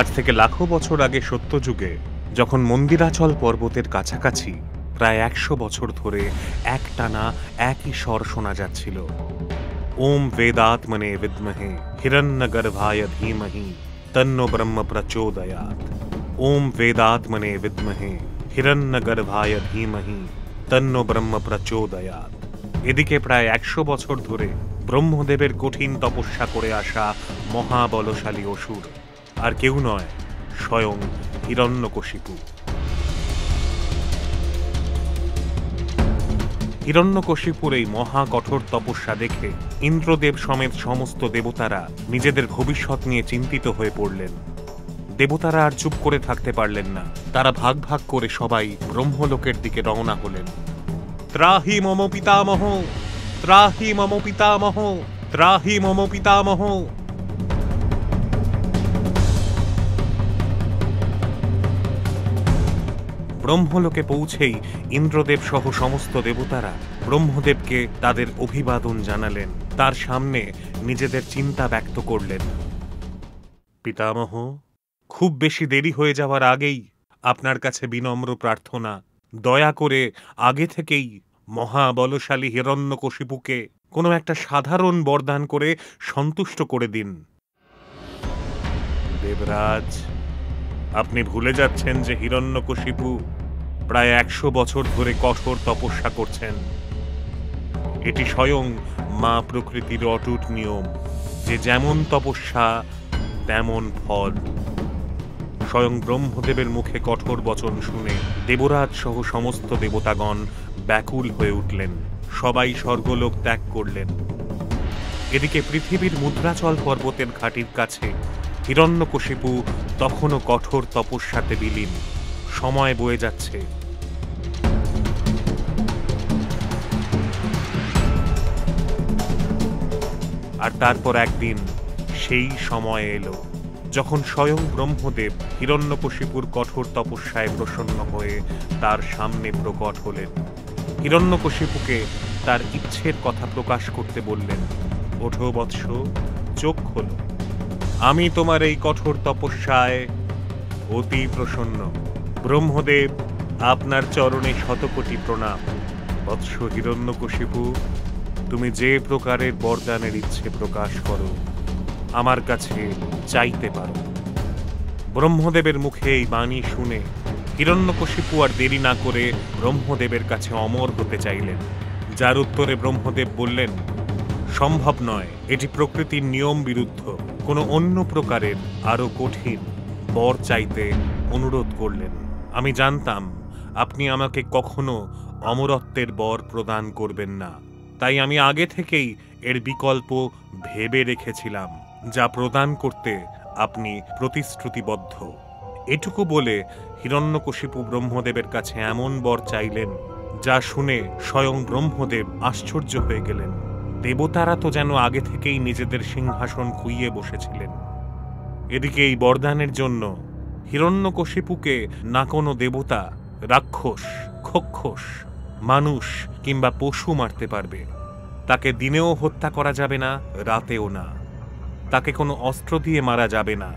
আজ থেকে লাখো বছর আগে সত্যযুগে যখন মন্দিরাচল পর্বতের কাছাকাছি প্রায় ১০০ বছর ধরে একটানা একই স্বর শোনা যাচ্ছিল, ওম বেদাত্মনে বিদ্মহে হিরণ্যগর্ভায় ধীমহি তন্নো ব্রহ্ম প্রচোদয়াৎ। ওম বেদাত্মনে বিদ্মহে হিরণ্যগর্ভায় ধীমহি তন্নো ব্রহ্ম প্রচোদয়াৎ। এদিকে প্রায় ১০০ বছর ধরে ব্রহ্মদেবের কঠিন তপস্যা করে আসা মহাবলশালী অসুর আর কেউ নয়, স্বয়ং হিরণ্যকশিপু। হিরণ্যকশিপুর এই মহা কঠোর তপস্যা দেখে ইন্দ্রদেব সমেত সমস্ত দেবতারা নিজেদের ভবিষ্যৎ নিয়ে চিন্তিত হয়ে পড়লেন। দেবতারা আর চুপ করে থাকতে পারলেন না। তারা ভাগ ভাগ করে সবাই ব্রহ্মলোকের দিকে রওনা হলেন। ত্রাহি মম পিতামহ, ত্রাহি মম পিতামহ, ত্রাহি মম পিতামহ। ব্রহ্মলোকে পৌঁছেই ইন্দ্রদেব সহ সমস্ত দেবতারা ব্রহ্মদেবকে তাদের অভিবাদন জানালেন। তার সামনে নিজেদের চিন্তা ব্যক্ত করলেন। পিতামহ, খুব বেশি দেরি হয়ে যাওয়ার আগেই আপনার কাছে বিনম্র প্রার্থনা, দয়া করে আগে থেকেই মহাবলশালী হিরণ্যকশিপুকে কোনো একটা সাধারণ বরদান করে সন্তুষ্ট করে দিন। দেবরাজ, আপনি ভুলে যাচ্ছেন যে হিরণ্যকশিপু প্রায় ১০০ বছর ধরে কঠোর তপস্যা করছেন। এটি স্বয়ং মা প্রকৃতির অটুট নিয়ম যে যেমন তপস্যা তেমন ফল। স্বয়ং ব্রহ্মদেবের মুখে কঠোর বচন শুনে দেবরাজ সহ সমস্ত দেবতাগণ ব্যাকুল হয়ে উঠলেন। সবাই স্বর্গলোক ত্যাগ করলেন। এদিকে পৃথিবীর মুদ্রাচল পর্বতের ঘাটির কাছে হিরণ্যকশিপু তখনও কঠোর তপস্যাতে বিলীন। সময় বয়ে যাচ্ছে। আর তারপর একদিন সেই সময় এলো যখন স্বয়ং ব্রহ্মদেব হিরণ্যকশিপুর কঠোর তপস্যায় প্রসন্ন হয়ে তার সামনে প্রকট হলেন। হিরণ্যকশিপুকে তার ইচ্ছের কথা প্রকাশ করতে বললেন। ওঠো বৎস, চোখ খোলো। আমি তোমার এই কঠোর তপস্যায় অতি প্রসন্ন। ব্রহ্মদেব, আপনার চরণে শতকোটি প্রণাম। বৎস হিরণ্যকশিপু, তুমি যে প্রকারের বরদানের ইচ্ছে প্রকাশ করো আমার কাছে চাইতে পারো। ব্রহ্মদেবের মুখে এই বাণী শুনে হিরণ্যকশিপু আর দেরি না করে ব্রহ্মদেবের কাছে অমর হতে চাইলেন। যার উত্তরে ব্রহ্মদেব বললেন, সম্ভব নয়, এটি প্রকৃতির নিয়ম বিরুদ্ধ। কোনো অন্য প্রকারের আরো কঠিন বর চাইতে অনুরোধ করলেন। আমি জানতাম আপনি আমাকে কখনো অমরত্বের বর প্রদান করবেন না, তাই আমি আগে থেকেই এর বিকল্প ভেবে রেখেছিলাম, যা প্রদান করতে আপনি প্রতিশ্রুতিবদ্ধ। এটুকু বলে হিরণ্যকশিপু ব্রহ্মদেবের কাছে এমন বর চাইলেন যা শুনে স্বয়ং ব্রহ্মদেব আশ্চর্য হয়ে গেলেন। দেবতারা তো যেন আগে থেকেই নিজেদের সিংহাসন খুইয়ে বসেছিলেন। এদিকে এই বরদানের জন্য হিরণ্যকশিপুকে না কোনো দেবতা, রাক্ষস, খক্ষস, মানুষ কিংবা পশু মারতে পারবে। তাকে দিনেও হত্যা করা যাবে না, রাতেও না। তাকে কোনো অস্ত্র দিয়ে মারা যাবে না,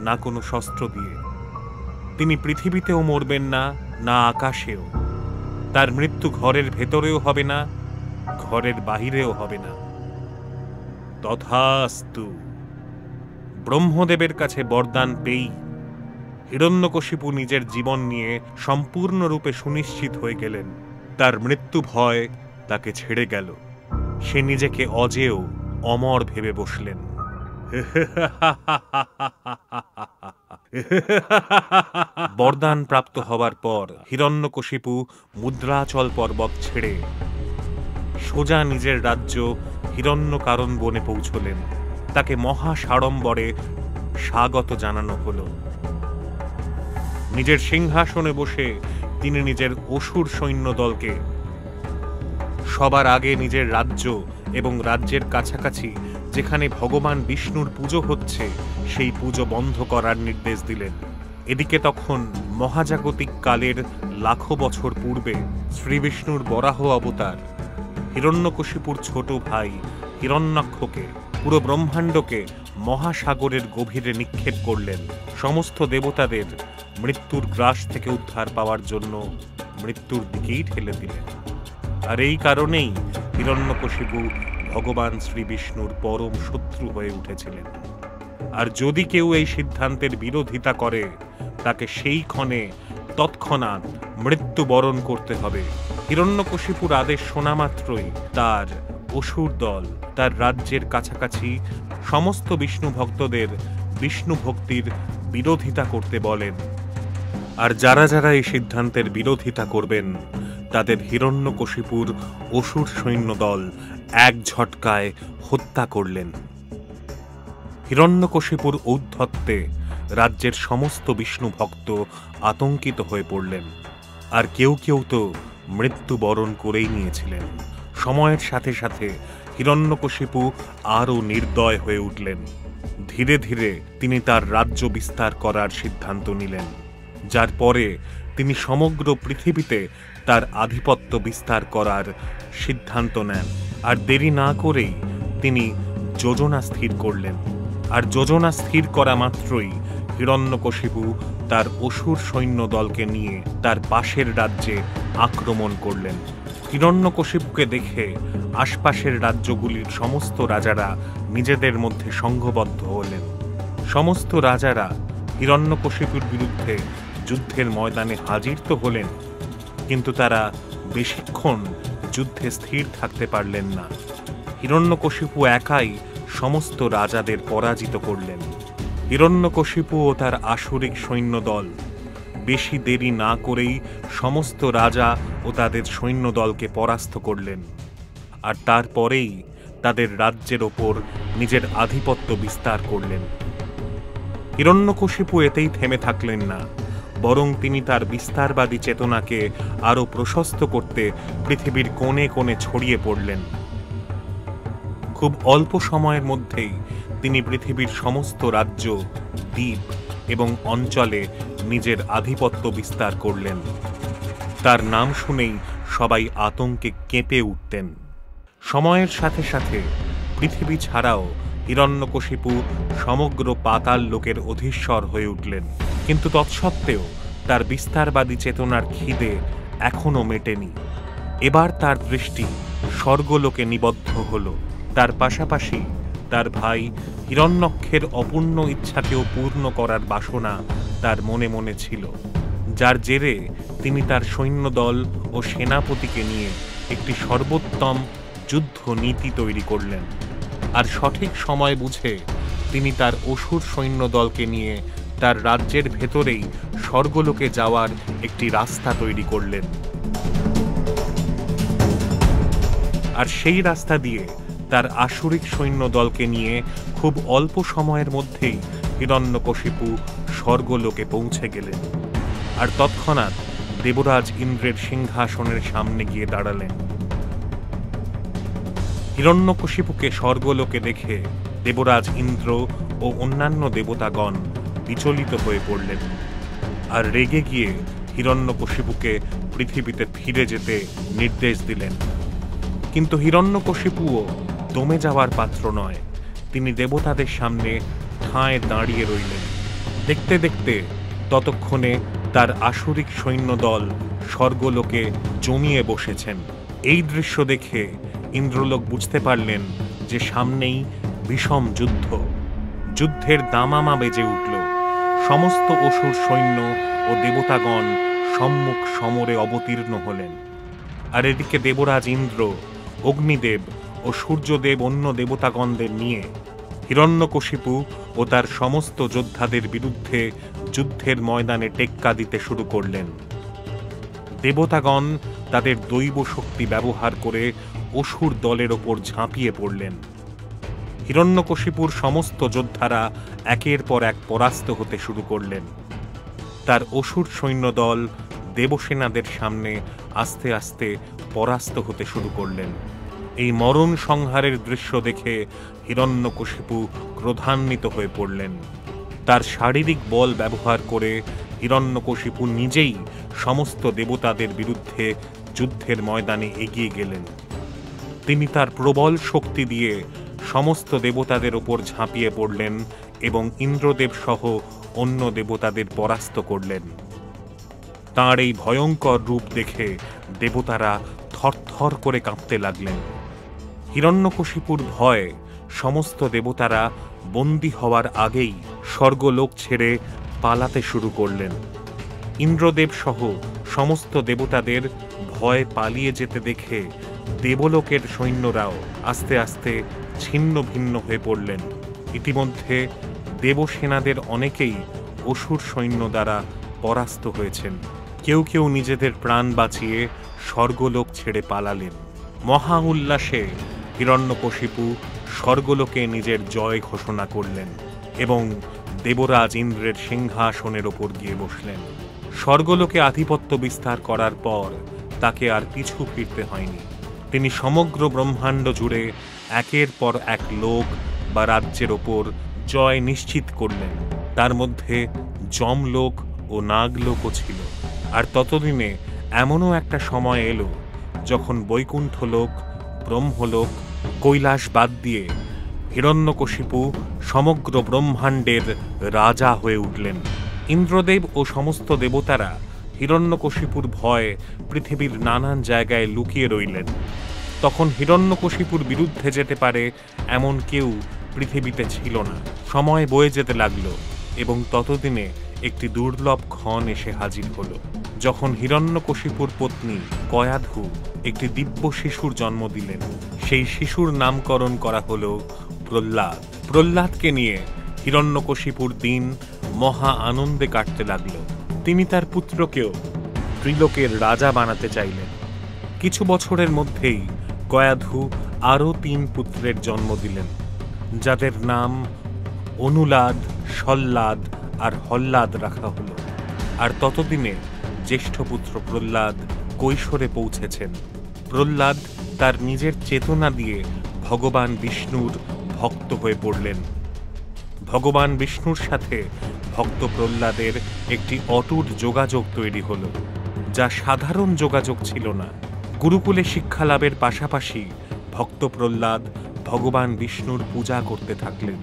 না কোনো শস্ত্র দিয়ে। তিনি পৃথিবীতেও মরবেন না, না আকাশেও। তার মৃত্যু ঘরের ভেতরেও হবে না, ঘরের বাহিরেও হবে না। তথাস্তু। ব্রহ্মদেবের কাছে বরদান পেয়েই হিরণ্যকশিপু নিজের জীবন নিয়ে সম্পূর্ণরূপে সুনিশ্চিত হয়ে গেলেন। তার মৃত্যু ভয় তাকে ছেড়ে গেল। সে নিজেকে অজেয়, অমর ভেবে বসলেন। বরদান প্রাপ্ত হবার পর হিরণ্যকশিপু মুদ্রাচল পর্বত ছেড়ে সোজা নিজের রাজ্য হিরণ্যকারণ বনে পৌঁছলেন। তাকে মহা সাড়ম্বরে স্বাগত জানানো হল। নিজের সিংহাসনে বসে তিনি নিজের অসুর সৈন্যদলকে সবার আগে নিজের রাজ্য এবং রাজ্যের কাছাকাছি যেখানে ভগবান বিষ্ণুর পুজো হচ্ছে সেই পুজো বন্ধ করার নির্দেশ দিলেন। এদিকে তখন মহাজাগতিক কালের লাখো বছর পূর্বে শ্রীবিষ্ণুর বরাহ অবতার হিরণ্যকশিপুর ছোট ভাই হিরণ্যাক্ষকে পুরো ব্রহ্মাণ্ডকে মহাসাগরের গভীরে নিক্ষেপ করলেন। সমস্ত দেবতাদের মৃত্যুর গ্রাস থেকে উদ্ধার পাওয়ার জন্য মৃত্যুর দিকেই ঠেলে দিলেন। আর এই কারণেই হিরণ্যকশিপু ভগবান শ্রী বিষ্ণুর পরম শত্রু হয়ে উঠেছিলেন। আর যদি কেউ এই সিদ্ধান্তের বিরোধিতা করে, তাকে সেই ক্ষণে তৎক্ষণাৎ মৃত্যুবরণ করতে হবে। হিরণ্যকশিপুর আদেশ শোনা মাত্রই তার অসুর দল তার রাজ্যের কাছাকাছি সমস্ত বিষ্ণু ভক্তদের বিষ্ণু ভক্তির বিরোধিতা করতে বলেন। আর যারা যারা এই সিদ্ধান্তের বিরোধিতা করবেন, তাদের হিরণ্যকশিপুর অসুর সৈন্যদল এক ঝটকায় হত্যা করলেন। হিরণ্যকশিপুর ঔদ্ধত্যে রাজ্যের সমস্ত বিষ্ণু ভক্ত আতঙ্কিত হয়ে পড়লেন। আর কেউ কেউ তো মৃত্যুবরণ করেই নিয়েছিলেন। সময়ের সাথে সাথে হিরণ্যকশিপু আরও নির্দয় হয়ে উঠলেন। ধীরে ধীরে তিনি তার রাজ্য বিস্তার করার সিদ্ধান্ত নিলেন, যার পরে তিনি সমগ্র পৃথিবীতে তার আধিপত্য বিস্তার করার সিদ্ধান্ত নেন। আর দেরি না করেই তিনি যোজনা স্থির করলেন। আর যোজনা স্থির করা মাত্রই হিরণ্যকশিপু তার অসুর সৈন্য দলকে নিয়ে তার পাশের রাজ্যে আক্রমণ করলেন। হিরণ্যকশিপুকে দেখে আশপাশের রাজ্যগুলির সমস্ত রাজারা নিজেদের মধ্যে সংঘবদ্ধ হলেন। সমস্ত রাজারা হিরণ্যকশিপুর বিরুদ্ধে যুদ্ধের ময়দানে হাজির তো হলেন, কিন্তু তারা বেশিক্ষণ যুদ্ধে স্থির থাকতে পারলেন না। হিরণ্যকশিপু একাই সমস্ত রাজাদের পরাজিত করলেন। হিরণ্যকশিপু ও তার আসুরিক সৈন্যদল বেশি দেরি না করেই সমস্ত রাজা ও তাদের সৈন্যদলকে পরাস্ত করলেন। আর তারপরেই তাদের রাজ্যের ওপর নিজের আধিপত্য বিস্তার করলেন। হিরণ্যকশিপু এতেই থেমে থাকলেন না, বরং তিনি তার বিস্তারবাদী চেতনাকে আরও প্রশস্ত করতে পৃথিবীর কোণে কোণে ছড়িয়ে পড়লেন। খুব অল্প সময়ের মধ্যেই তিনি পৃথিবীর সমস্ত রাজ্য, দ্বীপ এবং অঞ্চলে নিজের আধিপত্য বিস্তার করলেন। তার নাম শুনেই সবাই আতঙ্কে কেঁপে উঠতেন। সময়ের সাথে সাথে পৃথিবী ছাড়াও হিরণ্যকশিপু সমগ্র পাতাল লোকের অধীশ্বর হয়ে উঠলেন। কিন্তু তৎসত্ত্বেও তার বিস্তারবাদী চেতনার খিদে এখনো মেটেনি। এবার তার দৃষ্টি স্বর্গলোকে নিবদ্ধ হল। তার পাশাপাশি তার ভাই হিরণ্যক্ষের অপূর্ণ ইচ্ছাকেও পূর্ণ করার বাসনা তার মনে মনে ছিল, যার জেরে তিনি তার সৈন্যদল ও সেনাপতিকে নিয়ে একটি সর্বোত্তম যুদ্ধ নীতি তৈরি করলেন। আর সঠিক সময় বুঝে তিনি তার অসুর সৈন্যদলকে নিয়ে তার রাজ্যের ভেতরেই স্বর্গলোকে যাওয়ার একটি রাস্তা তৈরি করলেন। আর সেই রাস্তা দিয়ে তার আসুরিক সৈন্যদলকে নিয়ে খুব অল্প সময়ের মধ্যেই হিরণ্যকশিপু স্বর্গলোকে পৌঁছে গেলেন। আর তৎক্ষণাৎ দেবরাজ ইন্দ্রের সিংহাসনের সামনে গিয়ে দাঁড়ালেন। হিরণ্যকশিপুকে স্বর্গলোকে দেখে দেবরাজ ইন্দ্র ও অন্যান্য দেবতাগণ বিচলিত হয়ে পড়লেন। আর রেগে গিয়ে হিরণ্যকশিপুকে পৃথিবীতে ফিরে যেতে নির্দেশ দিলেন। কিন্তু হিরণ্যকশিপুও দমে যাওয়ার পাত্র নয়। তিনি দেবতাদের সামনে ঠায় দাঁড়িয়ে রইলেন। দেখতে দেখতে ততক্ষণে তার আসুরিক সৈন্যদল স্বর্গলোকে জমিয়ে বসেছেন। এই দৃশ্য দেখে ইন্দ্রলোক বুঝতে পারলেন যে সামনেই বিষম যুদ্ধ। যুদ্ধের দামামা বেজে উঠল। সমস্ত অসুর সৈন্য ও দেবতাগণ সম্মুখ সমরে অবতীর্ণ হলেন। আর এদিকে দেবরাজ ইন্দ্র, অগ্নিদেব ও সূর্যদেব অন্য দেবতাগণদের নিয়ে হিরণ্যকশিপু ও তার সমস্ত যোদ্ধাদের বিরুদ্ধে যুদ্ধের ময়দানে টেক্কা দিতে শুরু করলেন। দেবতাগণ তাদের দৈব শক্তি ব্যবহার করে অসুর দলের ওপর ঝাঁপিয়ে পড়লেন। হিরণ্যকশিপুর সমস্ত যোদ্ধারা একের পর এক পরাস্ত হতে শুরু করলেন। তার অসুর সৈন্যদল দেবসেনাদের সামনে আস্তে আস্তে পরাস্ত হতে শুরু করলেন। এই মরণ সংহারের দৃশ্য দেখে হিরণ্যকশিপু ক্রোধান্বিত হয়ে পড়লেন। তার শারীরিক বল ব্যবহার করে হিরণ্যকশিপু নিজেই সমস্ত দেবতাদের বিরুদ্ধে যুদ্ধের ময়দানে এগিয়ে গেলেন। তিনি তার প্রবল শক্তি দিয়ে সমস্ত দেবতাদের ওপর ঝাঁপিয়ে পড়লেন এবং ইন্দ্রদেব সহ অন্য দেবতাদের পরাস্ত করলেন। তাঁর এই ভয়ঙ্কর রূপ দেখে দেবতারা থরথর করে কাঁপতে লাগলেন। হিরণ্যকশিপুর ভয়ে সমস্ত দেবতারা বন্দী হওয়ার আগেই স্বর্গলোক ছেড়ে পালাতে শুরু করলেন। ইন্দ্রদেব সহ সমস্ত দেবতাদের ভয় পালিয়ে যেতে দেখে দেবলোকের সৈন্যরাও আস্তে আস্তে ছিন্ন ভিন্ন হয়ে পড়লেন। ইতিমধ্যে দেবসেনাদের অনেকেই অসুর সৈন্য দ্বারা পরাস্ত হয়েছেন। কেউ কেউ নিজেদের প্রাণ বাঁচিয়ে স্বর্গলোক ছেড়ে পালালেন। মহা উল্লাসে হিরণ্যকশিপু স্বর্গলোকে নিজের জয় ঘোষণা করলেন এবং দেবরাজ ইন্দ্রের সিংহাসনের ওপর গিয়ে বসলেন। স্বর্গলোকে আধিপত্য বিস্তার করার পর তাকে আর পিছু ফিরতে হয়নি। তিনি সমগ্র ব্রহ্মাণ্ড জুড়ে একের পর এক লোক বা রাজ্যের ওপর জয় নিশ্চিত করলেন। তার মধ্যে যমলোক ও নাগলোকও ছিল। আর ততদিনে এমনও একটা সময় এলো যখন বৈকুণ্ঠলোক, ব্রহ্মলোক, কৈলাস বাদ দিয়ে হিরণ্যকশিপু সমগ্র ব্রহ্মাণ্ডের রাজা হয়ে উঠলেন। ইন্দ্রদেব ও সমস্ত দেবতারা হিরণ্যকশিপুর ভয়ে পৃথিবীর নানান জায়গায় লুকিয়ে রইলেন। তখন হিরণ্যকশিপুর বিরুদ্ধে যেতে পারে এমন কেউ পৃথিবীতে ছিল না। সময় বয়ে যেতে লাগলো এবং ততদিনে একটি দুর্লভ ক্ষণ এসে হাজির হলো, যখন হিরণ্যকশিপুর পত্নী কয়াধু একটি দিব্য শিশুর জন্ম দিলেন। সেই শিশুর নামকরণ করা হলো প্রহ্লাদ। প্রহ্লাদকে নিয়ে হিরণ্যকশিপুর দিন মহা আনন্দে কাটতে লাগল। তিনি তার পুত্রকেও ত্রিলোকের রাজা বানাতে চাইলেন। কিছু বছরের মধ্যেই কয়াধু আরও 3 পুত্রের জন্ম দিলেন, যাদের নাম অনুলাদ, সল্লাদ আর হল্লাদ রাখা হলো। আর ততদিনে জ্যেষ্ঠ পুত্র প্রহ্লাদ কৈশোরে পৌঁছেছেন। প্রহ্লাদ তার নিজের চেতনা দিয়ে ভগবান বিষ্ণুর ভক্ত হয়ে পড়লেন। ভগবান বিষ্ণুর সাথে ভক্ত প্রহ্লাদের একটি অটুট যোগাযোগ তৈরি হলো, যা সাধারণ যোগাযোগ ছিল না। গুরুকুলে শিক্ষা লাভের পাশাপাশি ভক্ত প্রহ্লাদ ভগবান বিষ্ণুর পূজা করতে থাকলেন।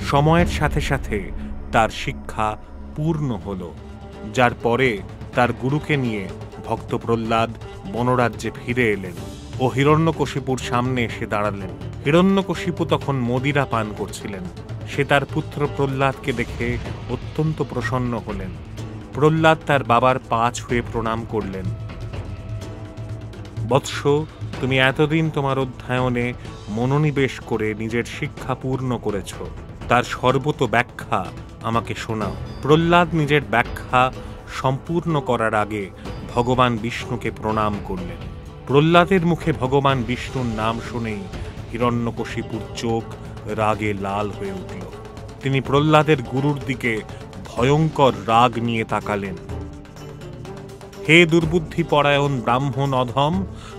সময়ের সাথে সাথে তার শিক্ষা পূর্ণ হল, যার পরে তার গুরুকে নিয়ে ভক্ত প্রহ্লাদ বনরাজ্যে ফিরে এলেন ও হিরণ্যকশিপুর সামনে এসে দাঁড়ালেন। হিরণ্যকশিপু তখন মদিরা পান করছিলেন। সে তার পুত্র প্রহ্লাদকে দেখে অত্যন্ত প্রসন্ন হলেন। প্রহ্লাদ তার বাবার পা ছুঁয়ে প্রণাম করলেন। বৎস, তুমি এতদিন তোমার অধ্যয়নে মনোনিবেশ করে নিজের শিক্ষা পূর্ণ করেছ, তার সর্বত ব্যাখ্যা আমাকে শোনাও। প্রহ্লাদ নিজের ব্যাখ্যা সম্পূর্ণ করার আগে ভগবান বিষ্ণুকে প্রণাম করলেন। প্রহ্লাদের মুখে ভগবান বিষ্ণুর নাম শুনেই হিরণ্যকশিপুর চোখ রাগে লাল হয়ে উঠল। তিনি প্রহ্লাদের গুরুর দিকে ভয়ঙ্কর রাগ নিয়ে তাকালেন। হে দুর্বুদ্ধি পরায়ণ ব্রাহ্মণ অধম,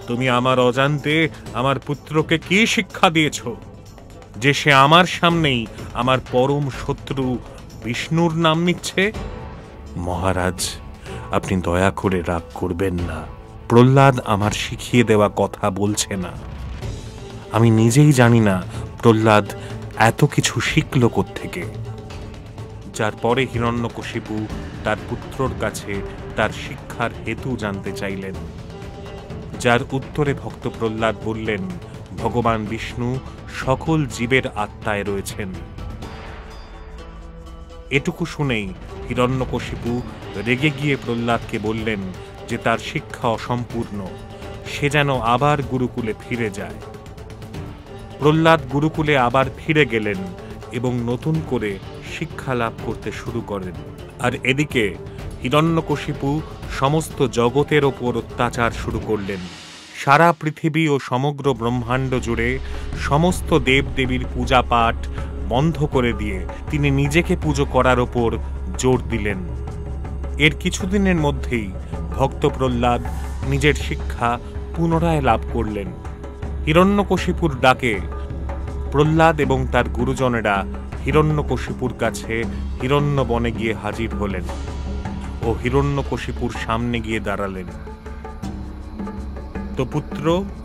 তুমি আমার অজান্তে আমার পুত্রকে কি শিক্ষা দিয়েছ যে সে আমার সামনেই আমার পরম শত্রু বিষ্ণুর নাম নিচ্ছে? মহারাজ, আপনি দয়া করে রাগ করবেন না। প্রহ্লাদ আমার শিখিয়ে দেওয়া কথা বলছে না। আমি নিজেই জানি না প্রহ্লাদ এত কিছু শিখল কোত্থেকে। যার পরে হিরণ্যকশিপু তার পুত্রর কাছে তার শিক্ষার হেতু জানতে চাইলেন, যার উত্তরে ভক্ত প্রহ্লাদ বললেন, ভগবান বিষ্ণু সকল জীবের আত্মায় রয়েছেন। এটুকু শুনেই হিরণ্যকশিপু রেগে গিয়ে প্রহ্লাদকে বললেন যে তার শিক্ষা অসম্পূর্ণ, সে যেন আবার গুরুকুলে ফিরে যায়। প্রহ্লাদ গুরুকুলে আবার ফিরে গেলেন এবং নতুন করে শিক্ষা লাভ করতে শুরু করেন। আর এদিকে হিরণ্যকশিপু সমস্ত জগতের ওপর অত্যাচার শুরু করলেন। সারা পৃথিবী ও সমগ্র ব্রহ্মাণ্ড জুড়ে সমস্ত দেবদেবীর পূজা পাঠ বন্ধ করে দিয়ে তিনি নিজেকে পুজো করার ওপর জোর দিলেন। এর কিছুদিনের মধ্যেই ভক্ত প্রহ্লাদ নিজের শিক্ষা পুনরায় লাভ করলেন। হিরণ্যকশিপুর ডাকে প্রহ্লাদ এবং তার গুরুজনেরা হিরণ্যকশিপুর কাছে হিরণ্যবনে গিয়ে হাজির হলেন ও হিরণ্যকশিপুর সামনে গিয়ে দাঁড়ালেন। তো পুত্র,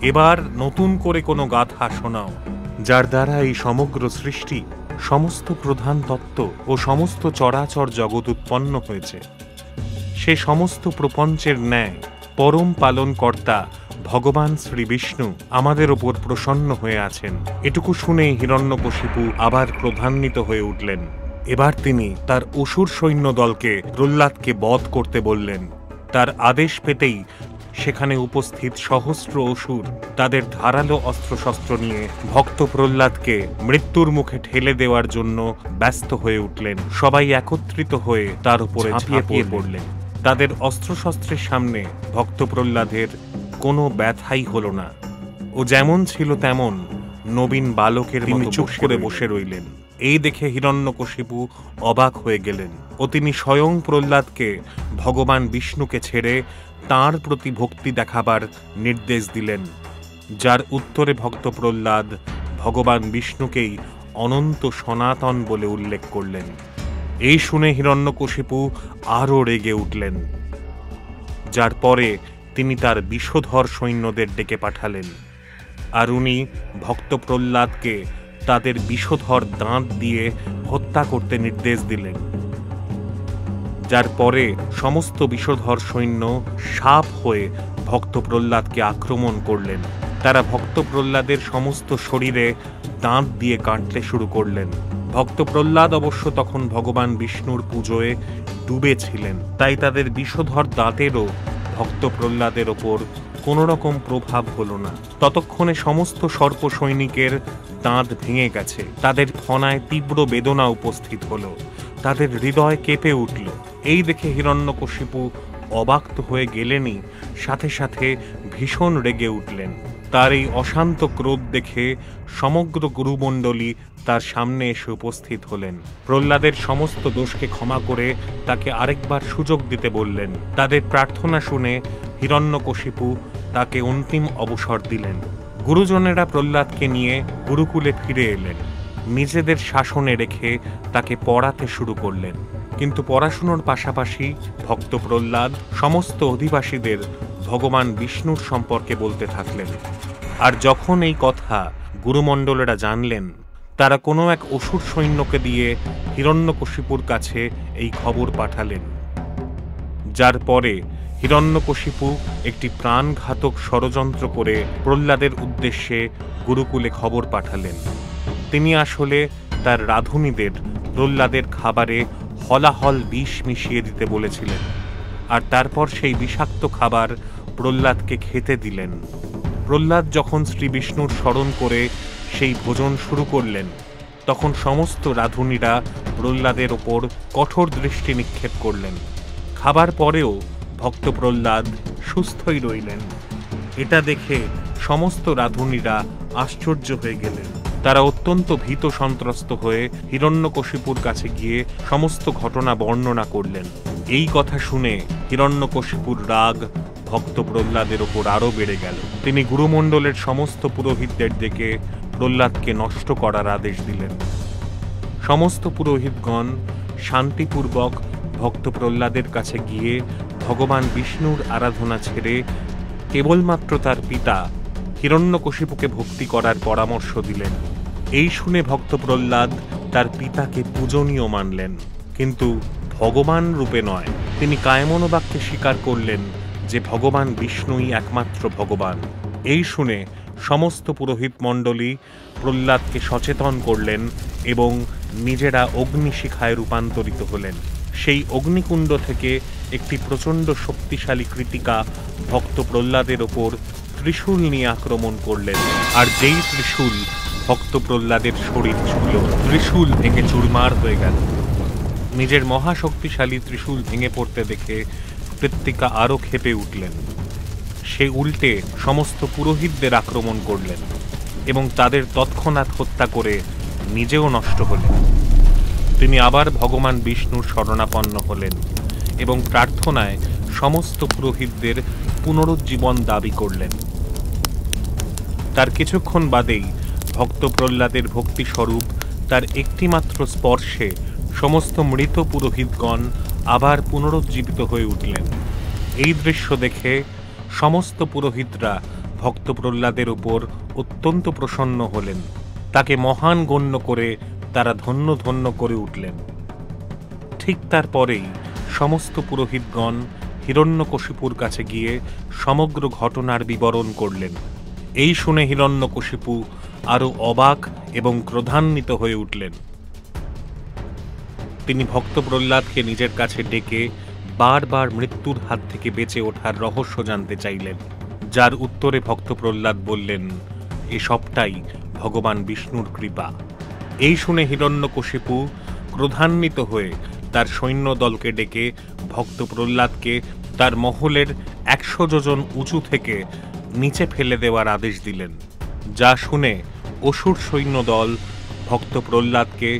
এবার নতুন করে কোনো গাথা শোনাও। যার দ্বারা এই সমগ্র সৃষ্টি, সমস্ত প্রধান তত্ত্ব ও সমস্ত চরাচর জগৎ উৎপন্ন হয়েছে, সে সমস্ত প্রপঞ্চের ন্যায় পরম পালনকর্তা ভগবান শ্রী বিষ্ণু আমাদের ওপর প্রসন্ন হয়ে আছেন। এটুকু শুনে হিরণ্যকশিপু আবার ক্রোধান্বিত হয়ে উঠলেন। এবার তিনি তার অসুর সৈন্য দলকে প্রহ্লাদকে বধ করতে বললেন। তার আদেশ পেতেই সেখানে উপস্থিত সহস্র অসুর তাদের ধারালো অস্ত্রশস্ত্র নিয়ে ভক্ত প্রহ্লাদকে মৃত্যুর মুখে ঠেলে দেওয়ার জন্য ব্যস্ত হয়ে উঠলেন। সবাই একত্রিত হয়ে তার উপরে ঝাঁপিয়ে পড়লেন। তাদের অস্ত্রশস্ত্রের সামনে ভক্ত প্রহ্লাদের কোনো ব্যথাই হল না। ও যেমন ছিল তেমন নবীন বালকের মতো চুপ করে বসে রইলেন। এই দেখে হিরণ্যকশিপু অবাক হয়ে গেলেন ও তিনি স্বয়ং প্রহ্লাদকে ভগবান বিষ্ণুকে ছেড়ে তাঁর প্রতি ভক্তি দেখাবার নির্দেশ দিলেন, যার উত্তরে ভক্ত প্রহ্লাদ ভগবান বিষ্ণুকেই অনন্ত সনাতন বলে উল্লেখ করলেন। এই শুনে হিরণ্যকশিপু আরও রেগে উঠলেন, যার পরে তিনি তার বিষধর সৈন্যদের ডেকে পাঠালেন। আর উনি ভক্ত প্রহ্লাদকে তাদের বিষধর দাঁত দিয়ে হত্যা করতে নির্দেশ দিলেন। যার পরে সমস্ত বিষধর সৈন্য সাপ হয়ে ভক্ত প্রহ্লাদকে আক্রমণ করলেন। তারা ভক্ত প্রহ্লাদের সমস্ত শরীরে দাঁত দিয়ে কাটতে শুরু করলেন। ভক্ত প্রহ্লাদ অবশ্য তখন ভগবান বিষ্ণুর পুজোয় ডুবে ছিলেন, তাই তাদের বিষধর দাঁতেরও ভক্ত প্রহ্লাদের ওপর কোনো রকম প্রভাব হলো না। ততক্ষণে সমস্ত সর্প সৈনিকের দাঁত ভেঙে গেছে। তাদের ফনায় তীব্র বেদনা উপস্থিত হলো, তাদের হৃদয় কেঁপে উঠল। এই দেখে হিরণ্যকশিপু অবাক তো হয়ে গেলেনই, সাথে সাথে ভীষণ রেগে উঠলেন। তার এই অশান্ত ক্রোধ দেখে সমগ্র গুরুমণ্ডলী তার সামনে এসে উপস্থিত হলেন। প্রহ্লাদের সমস্ত দোষকে ক্ষমা করে তাকে আরেকবার সুযোগ দিতে বললেন। তাদের প্রার্থনা শুনে হিরণ্যকশিপু তাকে অন্তিম অবসর দিলেন। গুরুজনেরা প্রহ্লাদকে নিয়ে গুরুকুলে ফিরে এলেন। নিজেদের শাসনে রেখে তাকে পড়াতে শুরু করলেন। কিন্তু পড়াশুনোর পাশাপাশি ভক্ত প্রহ্লাদ সমস্ত অধিবাসীদের ভগবান বিষ্ণুর সম্পর্কে বলতে থাকলেন। আর যখন এই কথা গুরুমণ্ডলেরা জানলেন, তারা কোনো এক অসুর সৈন্যকে দিয়ে হিরণ্যকশিপুর কাছে এই খবর পাঠালেন। যার পরে হিরণ্যকশিপু একটি প্রাণঘাতক ষড়যন্ত্র করে প্রহ্লাদের উদ্দেশ্যে গুরুকুলে খবর পাঠালেন। তিনি আসলে তার রাধুনীদের প্রহ্লাদের খাবারে হলাহল বিষ মিশিয়ে দিতে বলেছিলেন, আর তারপর সেই বিষাক্ত খাবার প্রহ্লাদকে খেতে দিলেন। প্রহ্লাদ যখন শ্রী বিষ্ণুর স্মরণ করে সেই ভোজন শুরু করলেন, তখন সমস্ত রাধুনীরা প্রহ্লাদের ওপর কঠোর দৃষ্টি নিক্ষেপ করলেন। খাবার পরেও ভক্ত প্রহ্লাদ সুস্থই রইলেন। এটা দেখে সমস্ত রাধুনীরা আশ্চর্য হয়ে গেলেন। তারা অত্যন্ত ভীত সন্ত্রস্ত হয়ে হিরণ্যকশিপুর কাছে গিয়ে সমস্ত ঘটনা বর্ণনা করলেন। এই কথা শুনে হিরণ্যকশিপুর রাগ ভক্ত প্রহ্লাদের ওপর আরও বেড়ে গেল। তিনি গুরুমণ্ডলের সমস্ত পুরোহিতদের ডেকে প্রহ্লাদকে নষ্ট করার আদেশ দিলেন। সমস্ত পুরোহিতগণ শান্তিপূর্বক ভক্ত প্রহ্লাদের কাছে গিয়ে ভগবান বিষ্ণুর আরাধনা ছেড়ে কেবলমাত্র তার পিতা হিরণ্যকশিপুকে ভক্তি করার পরামর্শ দিলেন। এই শুনে ভক্ত প্রহ্লাদ তার পিতাকে পূজনীয় মানলেন, কিন্তু ভগবান রূপে নয়। তিনি কায়মনোবাক্যে স্বীকার করলেন যে ভগবান বিষ্ণুই একমাত্র ভগবান। এই শুনে সমস্ত পুরোহিত মণ্ডলী প্রহ্লাদকে সচেতন করলেন এবং নিজেরা অগ্নিশিখায় রূপান্তরিত হলেন। সেই অগ্নিকুণ্ড থেকে একটি প্রচণ্ড শক্তিশালী কৃতিকা ভক্ত প্রহ্লাদের ওপর ত্রিশূল নিয়ে আক্রমণ করলেন। আর যেই ত্রিশূল ভক্ত প্রহ্লাদের শরীর ছুঁল, ত্রিশূল ভেঙে চুরমার হয়ে গেল। নিজের মহাশক্তিশালী ত্রিশূল ভেঙে পড়তে দেখে কৃত্তিকা আরও ক্ষেপে উঠলেন। সে উল্টে সমস্ত পুরোহিতদের আক্রমণ করলেন এবং তাদের তৎক্ষণাৎ হত্যা করে নিজেও নষ্ট হলেন। তিনি আবার ভগবান বিষ্ণুর শরণাপন্ন হলেন এবং প্রার্থনায় সমস্ত পুরোহিতদের পুনরুজ্জীবন দাবি করলেন। তার কিছুক্ষণ বাদেই ভক্ত প্রহ্লাদের ভক্তিস্বরূপ তার একটিমাত্র স্পর্শে সমস্ত মৃত পুরোহিতগণ আবার পুনরুজ্জীবিত হয়ে উঠলেন। এই দৃশ্য দেখে সমস্ত পুরোহিতরা ভক্ত প্রহ্লাদের উপর অত্যন্ত প্রসন্ন হলেন। তাকে মহান গণ্য করে তারা ধন্য ধন্য করে উঠলেন। ঠিক তারপরেই সমস্ত পুরোহিতগণ হিরণ্যকশিপুর কাছে গিয়ে সমগ্র ঘটনার বিবরণ করলেন। এই শুনে হিরণ্যকশিপু আরো অবাক এবং ক্রোধান্বিত হয়ে উঠলেন। তিনি ভক্ত প্রহ্লাদকে নিজের কাছে ডেকে বারবার মৃত্যুর হাত থেকে বেঁচে ওঠার রহস্য জানতে চাইলেন, যার উত্তরে ভক্ত প্রহ্লাদ বললেন, এসবটাই ভগবান বিষ্ণুর কৃপা। এই শুনে হিরণ্যকশিপু ক্রোধান্বিত হয়ে তার সৈন্যদলকে ডেকে ভক্ত প্রহ্লাদকে তার মহলের 100 যোজন উঁচু থেকে নিচে ফেলে দেওয়ার আদেশ দিলেন। যা শুনে অসুর সৈন্যদল ভক্ত প্রহ্লাদকে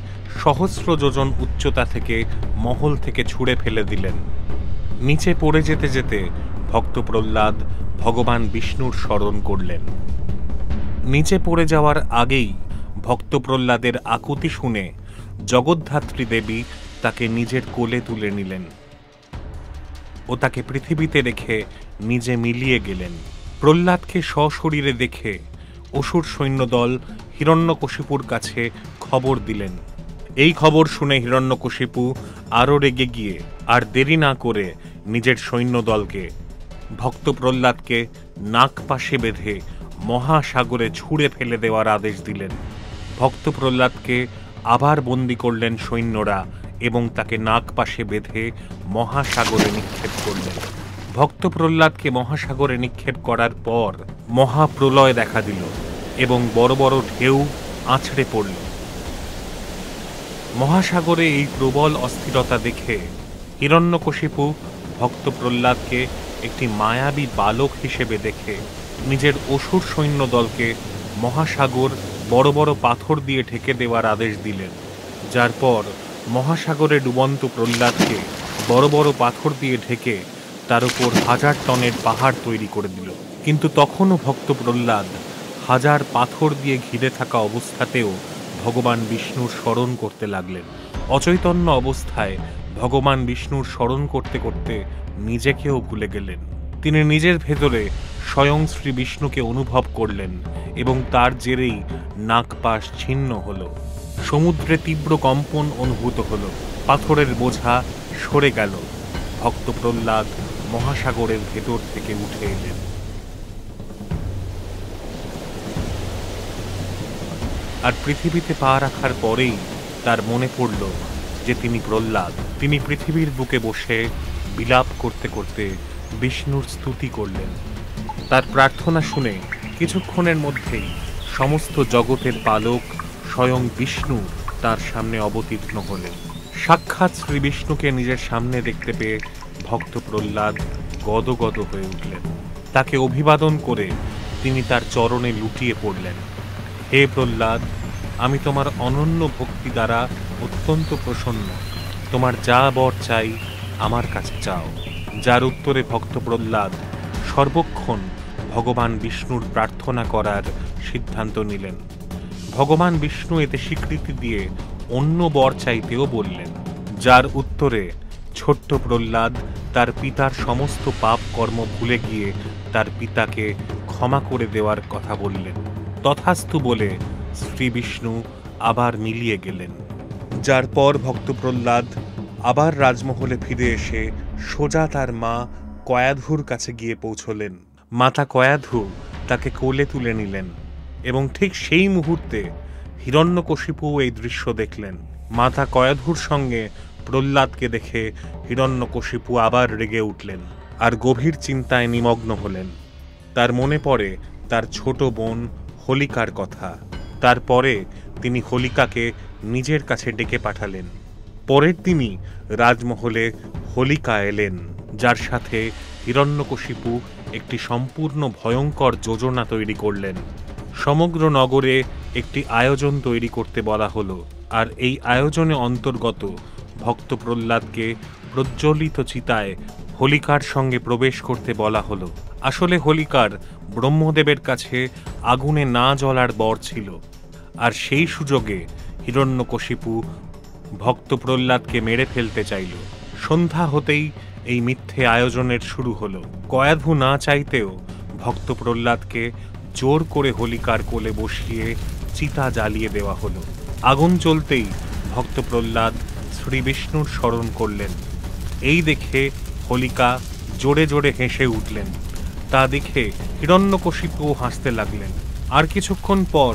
সহস্র যোজন উচ্চতা থেকে মহল থেকে ছুঁড়ে ফেলে দিলেন। নিচে পড়ে যেতে যেতে ভক্ত প্রহ্লাদ ভগবান বিষ্ণুর স্মরণ করলেন। নিচে পড়ে যাওয়ার আগেই ভক্ত প্রহ্লাদের আকুতি শুনে জগদ্ধাত্রী দেবী তাকে নিজের কোলে তুলে নিলেন ও তাকে পৃথিবীতে রেখে নিজে মিলিয়ে গেলেন। প্রহ্লাদকে সশরীরে দেখে অসুর সৈন্যদল হিরণ্যকশিপুর কাছে খবর দিলেন। এই খবর শুনে হিরণ্যকশিপু আরও রেগে গিয়ে আর দেরি না করে নিজের সৈন্যদলকে ভক্ত প্রহ্লাদকে নাক পাশে বেঁধে মহাসাগরে ছুঁড়ে ফেলে দেওয়ার আদেশ দিলেন। ভক্ত প্রহ্লাদকে আবার বন্দী করলেন সৈন্যরা এবং তাকে নাক পাশে বেঁধে মহাসাগরে নিক্ষেপ করলেন। ভক্ত প্রহ্লাদকে মহাসাগরে নিক্ষেপ করার পর মহাপ্রলয় দেখা দিল এবং বড় বড় ঢেউ আছড়ে পড়ল। মহাসাগরে এই প্রবল অস্থিরতা দেখে হিরণ্যকশিপু ভক্ত প্রহ্লাদকে একটি মায়াবী বালক হিসেবে দেখে নিজের অসুর সৈন্যদলকে মহাসাগর বড় বড় পাথর দিয়ে ঢেকে দেওয়ার আদেশ দিলেন। যার পর মহাসাগরে ডুবন্ত প্রহ্লাদকে বড় বড় পাথর দিয়ে ঢেকে তার উপর 1000 টনের পাহাড় তৈরি করে দিল। কিন্তু তখনও ভক্ত প্রহ্লাদ 1000 পাথর দিয়ে ঘিরে থাকা অবস্থাতেও ভগবান বিষ্ণুর স্মরণ করতে লাগলেন। অচৈতন্য অবস্থায় ভগবান বিষ্ণুর স্মরণ করতে করতে নিজেকেও ভুলে গেলেন। তিনি নিজের ভেতরে স্বয়ং শ্রী বিষ্ণুকে অনুভব করলেন এবং তার জেরেই নাগপাশ ছিন্ন হল। সমুদ্রে তীব্র কম্পন অনুভূত হল, পাথরের বোঝা সরে গেল। ভক্ত প্রহ্লাদ মহাসাগরের ভেতর থেকে উঠে এলেন। আর পৃথিবীতে পা রাখার পরেই তার মনে পড়ল যে তিনি প্রহ্লাদ। তিনি পৃথিবীর বুকে বসে বিলাপ করতে করতে বিষ্ণুর স্তুতি করলেন। তার প্রার্থনা শুনে কিছুক্ষণের মধ্যেই সমস্ত জগতের পালক স্বয়ং বিষ্ণু তার সামনে অবতীর্ণ হলেন। সাক্ষাৎ শ্রী বিষ্ণুকে নিজের সামনে দেখতে পেয়ে ভক্ত প্রহ্লাদ গদগদ হয়ে উঠলেন। তাকে অভিবাদন করে তিনি তার চরণে লুটিয়ে পড়লেন। হে প্রহ্লাদ, আমি তোমার অনন্য ভক্তি দ্বারা অত্যন্ত প্রসন্ন। তোমার যা বর চাই আমার কাছে চাও। যার উত্তরে ভক্ত প্রহ্লাদ সর্বক্ষণ ভগবান বিষ্ণুর প্রার্থনা করার সিদ্ধান্ত নিলেন। ভগবান বিষ্ণু এতে স্বীকৃতি দিয়ে অন্য বর চাইতেও বললেন। যার উত্তরে ছোট্ট প্রহ্লাদ তার পিতার সমস্ত পাপ কর্ম ভুলে গিয়ে তার পিতাকে ক্ষমা করে দেওয়ার কথা বললেন। তথাস্তু বলে শ্রী বিষ্ণু আবার মিলিয়ে গেলেন। যার পর ভক্ত প্রহ্লাদ আবার রাজমহলে ফিরে এসে সোজা তার মা কয়াধুর কাছে গিয়ে পৌঁছলেন। মাতা কয়াধু তাকে কোলে তুলে নিলেন এবং ঠিক সেই মুহূর্তে হিরণ্যকশিপু এই দৃশ্য দেখলেন। মাতা কয়াধুর সঙ্গে প্রহ্লাদকে দেখে হিরণ্যকশিপু আবার রেগে উঠলেন আর গভীর চিন্তায় নিমগ্ন হলেন। তার মনে পড়ে তার ছোট বোন হোলিকার কথা। তারপরে তিনি হোলিকাকে নিজের কাছে ডেকে পাঠালেন। পরের দিনই রাজমহলে হোলিকা এলেন, যার সাথে হিরণ্যকশিপু একটি সম্পূর্ণ ভয়ঙ্কর যোজনা তৈরি করলেন। সমগ্র নগরে একটি আয়োজন তৈরি করতে বলা হলো, আর এই আয়োজনে অন্তর্গত ভক্ত প্রহ্লাদকে প্রজ্বলিত চিতায় হোলিকার সঙ্গে প্রবেশ করতে বলা হলো। আসলে হোলিকার ব্রহ্মদেবের কাছে আগুনে না জ্বলার বর ছিল, আর সেই সুযোগে হিরণ্যকশিপু ভক্ত প্রহ্লাদকে মেরে ফেলতে চাইল। সন্ধ্যা হতেই এই মিথ্যে আয়োজনের শুরু হলো। কয়াধু না চাইতেও ভক্ত প্রহ্লাদকে জোর করে হোলিকার কোলে বসিয়ে চিতা জ্বালিয়ে দেওয়া হলো। আগুন জ্বলতেই ভক্ত প্রহ্লাদ শ্রী বিষ্ণুর স্মরণ করলেন। এই দেখে হোলিকা জোরে জোরে হেসে উঠলেন। তা দেখে হিরণ্যকশিপুও হাসতে লাগলেন। আর কিছুক্ষণ পর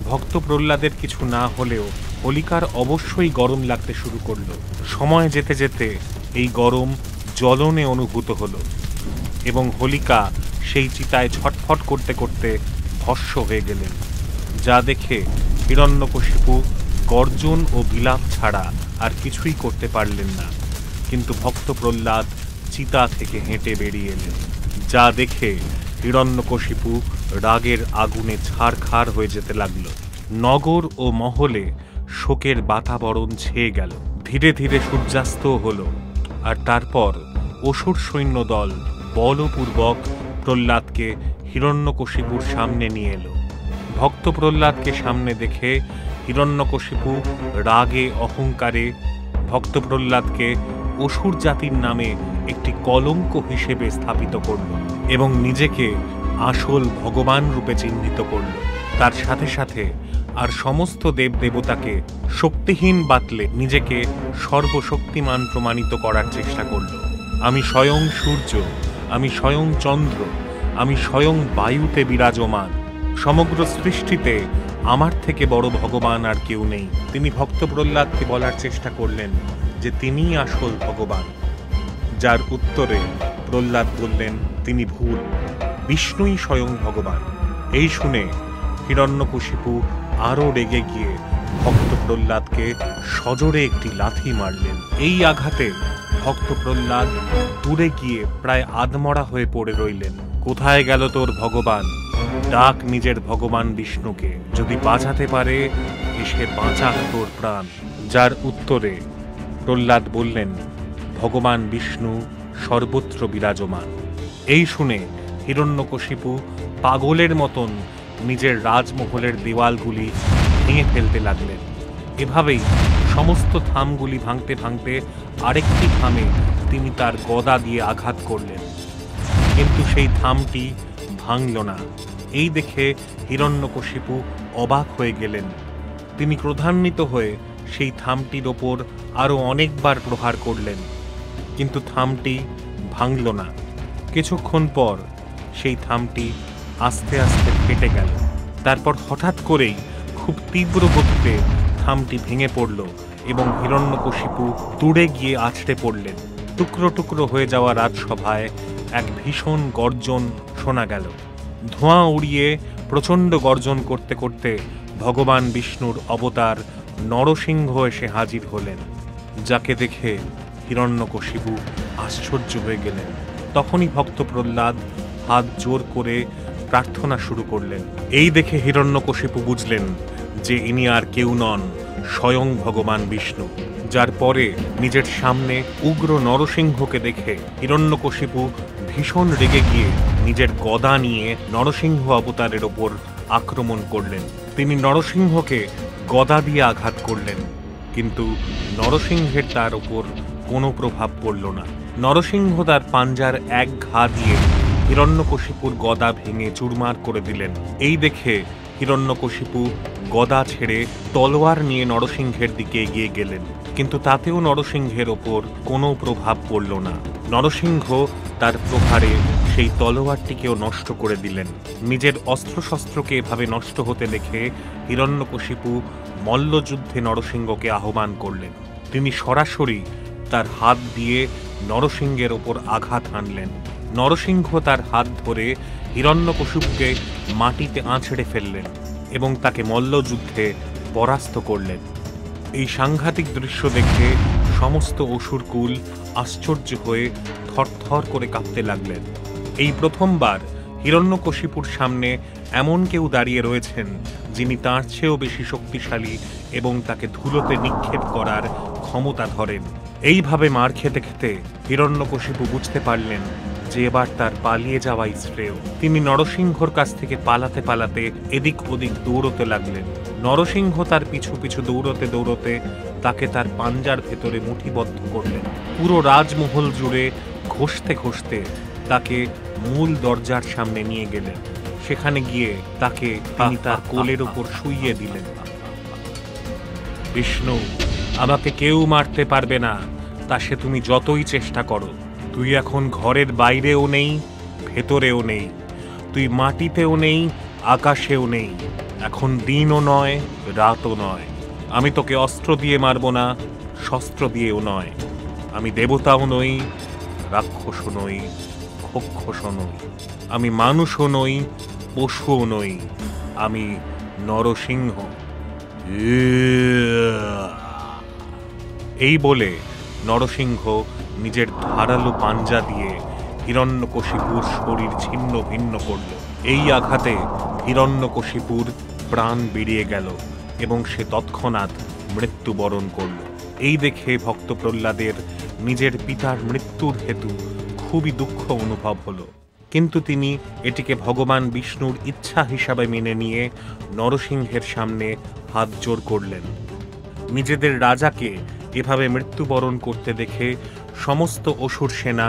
ভক্ত প্রহ্লাদের কিছু না হলেও হোলিকার অবশ্যই গরম লাগতে শুরু করলো। সময় যেতে যেতে এই গরম জ্বলনে অনুভূত হলো এবং হোলিকা সেই চিতায় ছটফট করতে করতে ভস্ম হয়ে গেলেন। যা দেখে হিরণ্যকশিপু গর্জন ও বিলাপ ছাড়া আর কিছুই করতে পারলেন না। কিন্তু ভক্ত প্রহ্লাদ চিতা থেকে হেঁটে বেরিয়ে এলেন। যা দেখে হিরণ্যকশিপু রাগের আগুনে ছারখার হয়ে যেতে লাগল। নগর ও মহলে শোকের বাতাবরণ ছেয়ে গেল। ধীরে ধীরে সূর্যাস্ত হল। আর তারপর অসুর সৈন্য দল বলপূর্বক প্রহ্লাদকে হিরণ্যকশিপুর সামনে নিয়ে এলো। ভক্ত প্রহ্লাদকে সামনে দেখে হিরণ্যকশিপু রাগে অহংকারে ভক্ত প্রহ্লাদকে অসুর জাতির নামে একটি কলঙ্ক হিসেবে স্থাপিত করল এবং নিজেকে আসল ভগবান রূপে চিহ্নিত করল। তার সাথে সাথে আর সমস্ত দেবদেবতাকে শক্তিহীন বাতলে নিজেকে সর্বশক্তিমান প্রমাণিত করার চেষ্টা করল। আমি স্বয়ং সূর্য, আমি স্বয়ং চন্দ্র, আমি স্বয়ং বায়ুতে বিরাজমান। সমগ্র সৃষ্টিতে আমার থেকে বড় ভগবান আর কেউ নেই। তিনি ভক্ত প্রহ্লাদকে বলার চেষ্টা করলেন যে তিনিই আসল ভগবান। যার উত্তরে প্রহ্লাদ বললেন তিনি ভুল, বিষ্ণুই স্বয়ং ভগবান। এই শুনে হিরণ্যকশিপু আরও রেগে গিয়ে ভক্ত প্রহ্লাদকে সজোরে একটি লাথি মারলেন। এই আঘাতে ভক্ত প্রহ্লাদ দূরে গিয়ে প্রায় আধমরা হয়ে পড়ে রইলেন। কোথায় গেল তোর ভগবান? ডাক নিজের ভগবান বিষ্ণুকে, যদি বাঁচাতে পারে এসে বাঁচাক তোর প্রাণ। যার উত্তরে প্রহ্লাদ বললেন ভগবান বিষ্ণু সর্বত্র বিরাজমান। এই শুনে হিরণ্যকশিপু পাগলের মতন নিজের রাজমহলের দেওয়ালগুলি ভেঙে ফেলতে লাগলেন। এভাবেই সমস্ত থামগুলি ভাঙতে ভাঙতে আরেকটি থামে তিনি তার গদা দিয়ে আঘাত করলেন, কিন্তু সেই থামটি ভাঙল না। এই দেখে হিরণ্যকশিপু অবাক হয়ে গেলেন। তিনি ক্রোধান্বিত হয়ে সেই থামটির ওপর আরও অনেকবার প্রহার করলেন, কিন্তু থামটি ভাঙল না। কিছুক্ষণ পর সেই থামটি আস্তে আস্তে ফেটে গেল। তারপর হঠাৎ করেই খুব তীব্র গতিতে থামটি ভেঙে পড়ল এবং হিরণ্যকশিপু দূরে গিয়ে আছড়ে পড়লেন। টুকরো টুকরো হয়ে যাওয়া রাজসভায় এক ভীষণ গর্জন শোনা গেল। ধোঁয়া উড়িয়ে প্রচণ্ড গর্জন করতে করতে ভগবান বিষ্ণুর অবতার নরসিংহ এসে হাজির হলেন। যাকে দেখে হিরণ্যকশিপু আশ্চর্য হয়ে গেলেন। তখনই ভক্ত প্রহ্লাদ হাত জোর করে প্রার্থনা শুরু করলেন। এই দেখে হিরণ্যকশিপু বুঝলেন যে ইনি আর কেউ নন, স্বয়ং ভগবান বিষ্ণু। যার পরে নিজের সামনে উগ্র নরসিংহকে দেখে হিরণ্যকশিপু ভীষণ রেগে গিয়ে নিজের গদা নিয়ে নরসিংহ অবতারের ওপর আক্রমণ করলেন। তিনি নরসিংহকে গদা দিয়ে আঘাত করলেন, কিন্তু নরসিংহের তার ওপর কোনো প্রভাব পড়ল না। নরসিংহ তার পাঞ্জার এক ঘা দিয়ে হিরণ্যকশিপুর গদা ভেঙে চুরমার করে দিলেন। এই দেখে হিরণ্যকশিপু গদা ছেড়ে তলোয়ার নিয়ে নরসিংহের দিকে এগিয়ে গেলেন, কিন্তু তাতেও নরসিংহের ওপর কোনো প্রভাব পড়ল না। নরসিংহ তার প্রহারে সেই তলোয়ারটিকেও নষ্ট করে দিলেন। নিজের অস্ত্রশস্ত্রকে এভাবে নষ্ট হতে দেখে হিরণ্যকশিপু মল্লযুদ্ধে নরসিংহকে আহ্বান করলেন। তিনি সরাসরি তার হাত দিয়ে নরসিংহের ওপর আঘাত হানলেন। নরসিংহ তার হাত ধরে হিরণ্যকশিপুকে মাটিতে আঁচড়ে ফেললেন এবং তাকে মল্লযুদ্ধে পরাস্ত করলেন। এই সাংঘাতিক দৃশ্য দেখে সমস্ত অসুরকুল আশ্চর্য হয়ে থরথর করে কাঁপতে লাগলেন। এই প্রথমবার হিরণ্যকশিপুর সামনে এমন কেউ দাঁড়িয়ে রয়েছেন যিনি তার চেয়েও বেশি শক্তিশালী এবং তাকে ধুলোতে নিক্ষেপ করার ক্ষমতা ধরেন। এইভাবে মার খেতে খেতে হিরণ্যকশিপু বুঝতে পারলেন যে এবার তার পালিয়ে যাওয়াই শ্রেয়। তিনি নরসিংহর কাছ থেকে পালাতে পালাতে এদিক ওদিক দৌড়তে লাগলেন। নরসিংহ তার পিছু পিছু দৌড়তে দৌড়তে তাকে তার পাঞ্জার ভেতরে মুঠিবদ্ধ করলেন। পুরো রাজমহল জুড়ে ঘষতে ঘষতে তাকে মূল দরজার সামনে নিয়ে গেলেন। সেখানে গিয়ে তাকে তিনি তার কোলের ওপর শুইয়ে দিলেন। বিষ্ণু, আমাকে কেউ মারতে পারবে না, তা সে তুমি যতই চেষ্টা করো। তুই এখন ঘরের বাইরেও নেই, ভেতরেও নেই, তুই মাটিতেও নেই, আকাশেও নেই। এখন দিনও নয়, রাতও নয়। আমি তোকে অস্ত্র দিয়ে মারব না, শস্ত্র দিয়েও নয়। আমি দেবতাও নই, রাক্ষসও নই, খক্ষসও নই। আমি মানুষও নই, পশুও নই। আমি নরসিংহ। এই বলে নরসিংহ নিজের ধারালো পাঞ্জা দিয়ে হিরণ্যকশিপুর শরীর ছিন্ন ভিন্ন করল। এই আঘাতে হিরণ্যকশিপুর প্রাণ বেরিয়ে গেল এবং সে তৎক্ষণাৎ মৃত্যুবরণ করল। এই দেখে ভক্ত প্রহ্লাদের নিজের পিতার মৃত্যুর হেতু খুবই দুঃখ অনুভব হল, কিন্তু তিনি এটিকে ভগবান বিষ্ণুর ইচ্ছা হিসাবে মেনে নিয়ে নরসিংহের সামনে হাত জোড় করলেন। নিজেদের রাজাকে এভাবে মৃত্যুবরণ করতে দেখে সমস্ত অসুর সেনা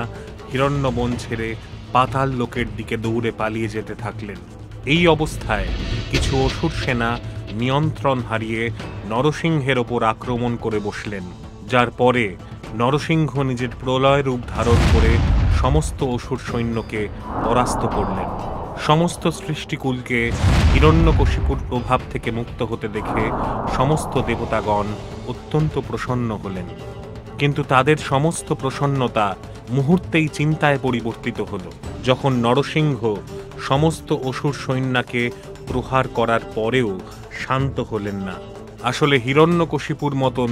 হিরণ্যবন ছেড়ে পাতাল লোকের দিকে দৌড়ে পালিয়ে যেতে থাকলেন। এই অবস্থায় কিছু অসুর সেনা নিয়ন্ত্রণ হারিয়ে নরসিংহের ওপর আক্রমণ করে বসলেন, যার পরে নরসিংহ নিজের প্রলয় রূপ ধারণ করে সমস্ত অসুর সৈন্যকে পরাস্ত করলেন। সমস্ত সৃষ্টিকুলকে হিরণ্যকশিপুর প্রভাব থেকে মুক্ত হতে দেখে সমস্ত দেবতাগণ অত্যন্ত প্রসন্ন হলেন, কিন্তু তাদের সমস্ত প্রসন্নতা মুহূর্তেই চিন্তায় পরিবর্তিত হল যখন নরসিংহ সমস্ত অসুর সৈন্যকে প্রহার করার পরেও শান্ত হলেন না। আসলে হিরণ্যকশিপুর মতন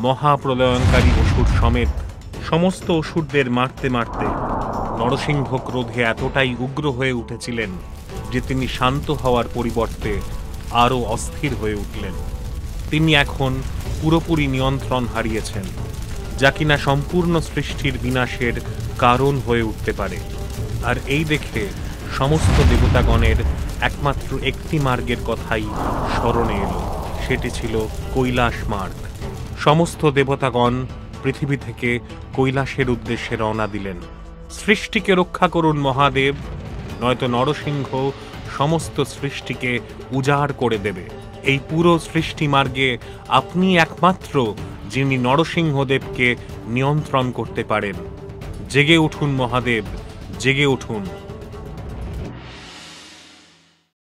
মহাপ্রলয়ঙ্কারী অসুর সমেত সমস্ত অসুরদের মারতে মারতে নরসিংহ ক্রোধে এতটাই উগ্র হয়ে উঠেছিলেন যে তিনি শান্ত হওয়ার পরিবর্তে আরও অস্থির হয়ে উঠলেন। তিনি এখন পুরোপুরি নিয়ন্ত্রণ হারিয়েছেন, যা কিনা সম্পূর্ণ সৃষ্টির বিনাশের কারণ হয়ে উঠতে পারে। আর এই দেখে সমস্ত দেবতাগণের একমাত্র একটি মার্গের কথাই স্মরণে এলো, সেটি ছিল কৈলাস মার্গ। সমস্ত দেবতাগণ পৃথিবী থেকে কৈলাসের উদ্দেশ্যে রওনা দিলেন। সৃষ্টিকে রক্ষা করুন মহাদেব, নয়তো নরসিংহ সমস্ত সৃষ্টিকে উজাড় করে দেবে। এই পুরো সৃষ্টি মার্গে আপনি একমাত্র যিনি নরসিংহদেবকে নিয়ন্ত্রণ করতে পারেন। জেগে উঠুন মহাদেব, জেগে উঠুন।